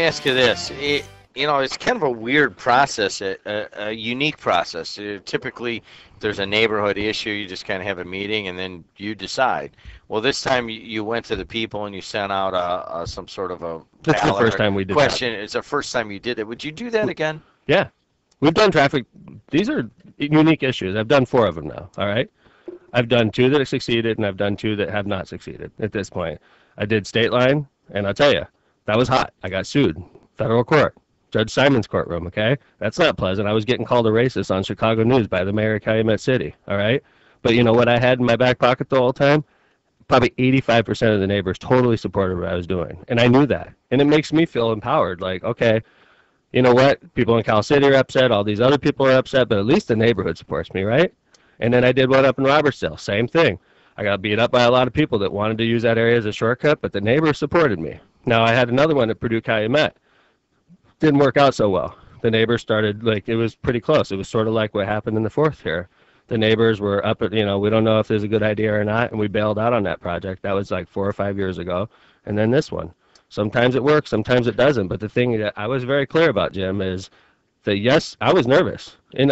me ask you this. It's kind of a weird process, a unique process. Typically, if there's a neighborhood issue, you just kind of have a meeting and then you decide. Well, this time you went to the people and you sent out some sort of a That's the ballot first or time we did question. It's the first time you did it. Would you do that again? Yeah. We've done traffic. These are unique issues. I've done 4 of them now, all right? I've done 2 that have succeeded, and I've done 2 that have not succeeded at this point. I did state line, and I'll tell you, that was hot. I got sued. Federal court. Judge Simon's courtroom, okay? That's not pleasant. I was getting called a racist on Chicago News by the mayor of Calumet City, all right? But you know what I had in my back pocket the whole time? Probably 85% of the neighbors totally supported what I was doing, and I knew that. And it makes me feel empowered, like, okay, you know what? People in Cal City are upset, all these other people are upset, but at least the neighborhood supports me, right? And then I did one up in Robertsdale, same thing. I got beat up by a lot of people that wanted to use that area as a shortcut, but the neighbors supported me. Now, I had another one at Purdue Calumet. Didn't work out so well. The neighbors started, like, it was pretty close. It was sort of like what happened in the 4th here. The neighbors were up at, we don't know if there's a good idea or not, and we bailed out on that project. That was like 4 or 5 years ago. And then this one. Sometimes it works, sometimes it doesn't. But the thing that I was very clear about, Jim, is that, yes, I was nervous. In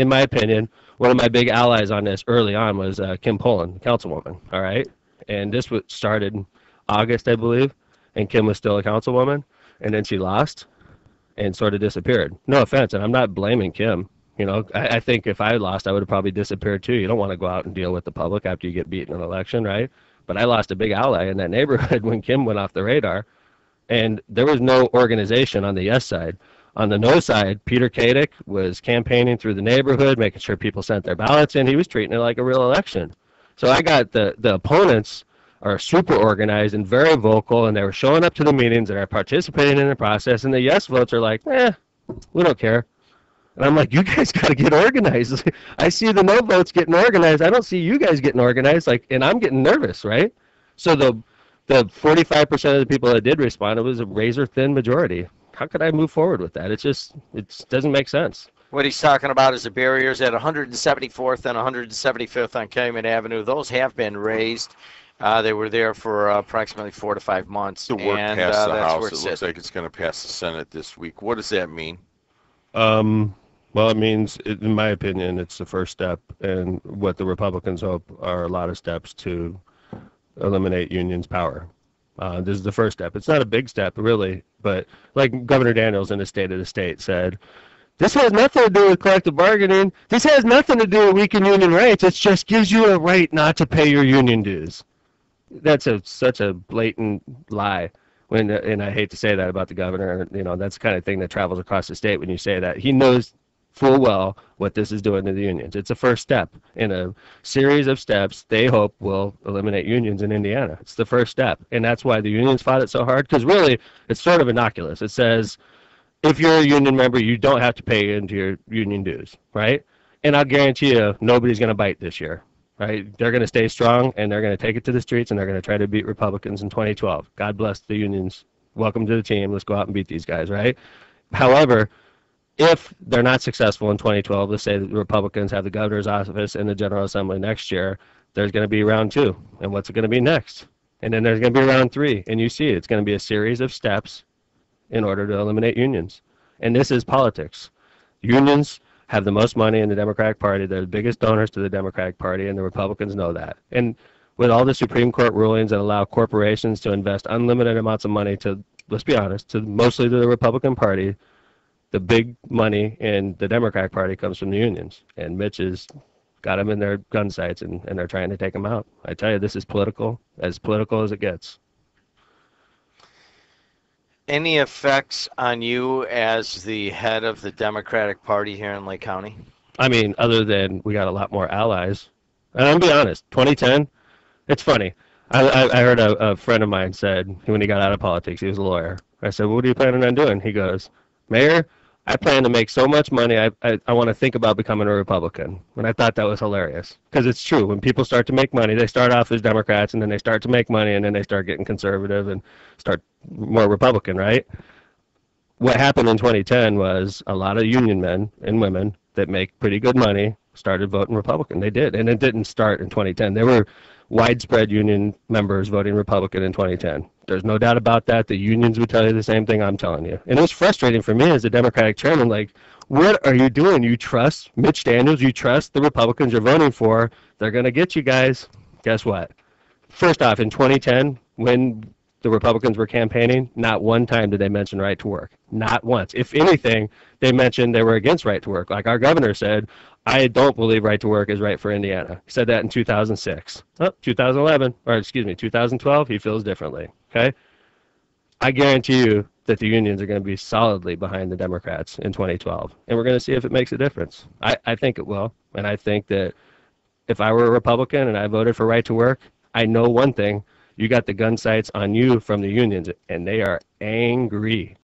my opinion, one of my big allies on this early on was Kim Poland, the councilwoman, all right? And this started in August, I believe, and Kim was still a councilwoman, and then she lost and sort of disappeared. No offense, and I'm not blaming Kim. I think if I lost, I would have probably disappeared too. You don't want to go out and deal with the public after you get beat in an election, right? But I lost a big ally in that neighborhood when Kim went off the radar, and there was no organization on the yes side. On the no side, Peter Kadick was campaigning through the neighborhood, making sure people sent their ballots in. He was treating it like a real election. So I got the opponents are super organized and very vocal, and they were showing up to the meetings and are participating in the process, and the yes votes are like, we don't care. And I'm like, you guys got to get organized. I see the no votes getting organized. I don't see you guys getting organized, and I'm getting nervous, right? So the 45% of the people that did respond, it was a razor-thin majority. How could I move forward with that? It doesn't make sense. What he's talking about is the barriers at 174th and 175th on Calumet Avenue. Those have been raised. They were there for approximately 4 to 5 months. The work passed the House. It looks like it's going to pass the Senate this week. What does that mean? Well, it means, in my opinion, it's the first step, and what the Republicans hope are a lot of steps to eliminate unions' power. This is the first step. It's not a big step, really, but like Governor Daniels in his State of the State said, this has nothing to do with collective bargaining. This has nothing to do with weakened union rights. It just gives you a right not to pay your union dues. That's such a blatant lie. And I hate to say that about the governor. That's the kind of thing that travels across the state when you say that. He knows full well what this is doing to the unions. It's a first step in a series of steps they hope will eliminate unions in Indiana. It's the first step, and that's why the unions fought it so hard, because really it's sort of innocuous. It says if you're a union member, you don't have to pay into your union dues, right? And I'll guarantee you nobody's going to bite this year, right? They're going to stay strong, and they're going to take it to the streets, and they're going to try to beat Republicans in 2012. God bless the unions. Welcome to the team. Let's go out and beat these guys, right? However, if they're not successful in 2012, let's say the Republicans have the governor's office and the General Assembly next year, there's going to be round 2. And what's it going to be next? And then there's going to be round 3. And you see it's going to be a series of steps in order to eliminate unions. And this is politics. Unions have the most money in the Democratic Party. They're the biggest donors to the Democratic Party, and the Republicans know that. And with all the Supreme Court rulings that allow corporations to invest unlimited amounts of money to, let's be honest, to mostly to the Republican Party, the big money in the Democratic Party comes from the unions. And Mitch has got them in their gun sights, and they're trying to take them out. I tell you, this is political as it gets. Any effects on you as the head of the Democratic Party here in Lake County? I mean, other than we got a lot more allies. And I'm going to be honest, 2010, it's funny. I heard a friend of mine said, when he got out of politics, he was a lawyer. I said, well, what are you planning on doing? He goes, Mayor, I plan to make so much money, I want to think about becoming a Republican. And I thought that was hilarious, because it's true. When people start to make money, they start off as Democrats, and then they start to make money, and then they start getting conservative and start more Republican, right? What happened in 2010 was a lot of union men and women that make pretty good money started voting Republican. They did, and it didn't start in 2010. There were widespread union members voting Republican in 2010. There's no doubt about that. The unions would tell you the same thing I'm telling you. And it was frustrating for me as a Democratic chairman. Like, what are you doing? You trust Mitch Daniels. You trust the Republicans you're voting for. They're going to get you guys. Guess what? First off, in 2010, when the Republicans were campaigning, not one time did they mention right to work. Not once. If anything, they mentioned they were against right to work. Like our governor said, I don't believe right to work is right for Indiana. He said that in 2006. Oh, 2011, or excuse me, 2012, he feels differently. Okay? I guarantee you that the unions are going to be solidly behind the Democrats in 2012. And we're going to see if it makes a difference. I think it will. And I think that if I were a Republican and I voted for right to work, I know one thing. You got the gun sights on you from the unions, and they are angry.